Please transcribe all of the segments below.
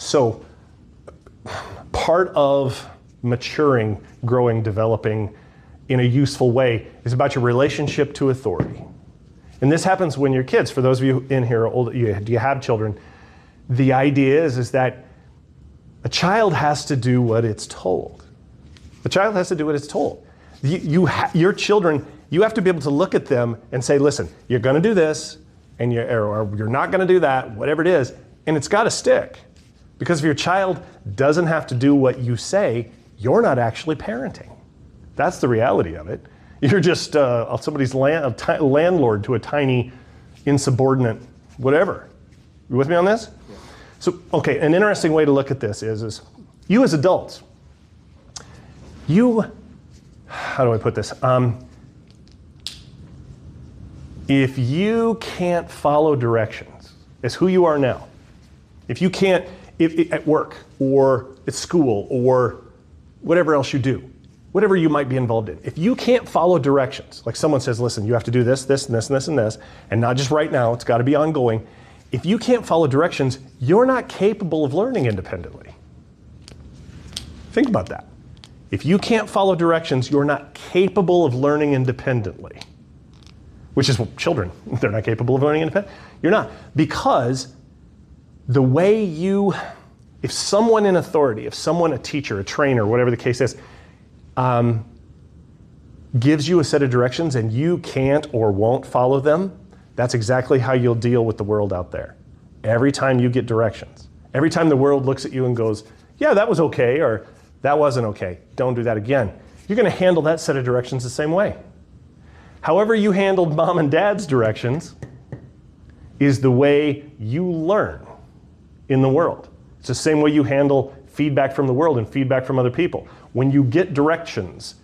So part of maturing, growing, developing in a useful way is about your relationship to authority. And this happens when you're kids. For those of you in here, you have children, the idea is that a child has to do what it's told. The child has to do what it's told. Your children, you have to be able to look at them and say, listen, you're going to do this, and or you're not going to do that, whatever it is, and it's got to stick. Because if your child doesn't have to do what you say, you're not actually parenting. That's the reality of it. You're just somebody's landlord to a tiny, insubordinate whatever. You with me on this? Yeah. So, okay, an interesting way to look at this is you as adults, how do I put this? If you can't follow directions as who you are now, if you can't, at work or at school or whatever else you do, whatever you might be involved in, if you can't follow directions, like someone says, listen, you have to do this, this, and this, and this, and this, and not just right now, it's got to be ongoing. If you can't follow directions, you're not capable of learning independently. Think about that. If you can't follow directions, you're not capable of learning independently. Which is what children, they're not capable of learning independently. You're not. Because the way if someone in authority, if someone, a teacher, a trainer, whatever the case is, gives you a set of directions and you can't or won't follow them, that's exactly how you'll deal with the world out there. Every time you get directions. Every time the world looks at you and goes, yeah, that was okay, or that wasn't okay, don't do that again. You're going to handle that set of directions the same way. However you handled mom and dad's directions is the way you learn in the world. It's the same way you handle feedback from the world and feedback from other people. When you get directions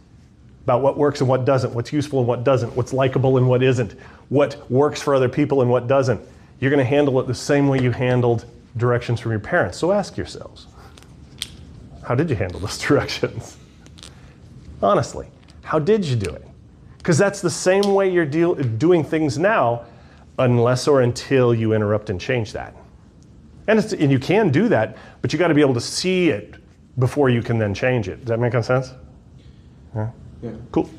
about what works and what doesn't, what's useful and what doesn't, what's likable and what isn't, what works for other people and what doesn't, you're going to handle it the same way you handled directions from your parents. So ask yourselves, how did you handle those directions? Honestly, how did you do it? Because that's the same way you're doing things now, unless or until you interrupt and change that. And you can do that, but you got to be able to see it before you can then change it. Does that make sense? Yeah. Yeah. Cool.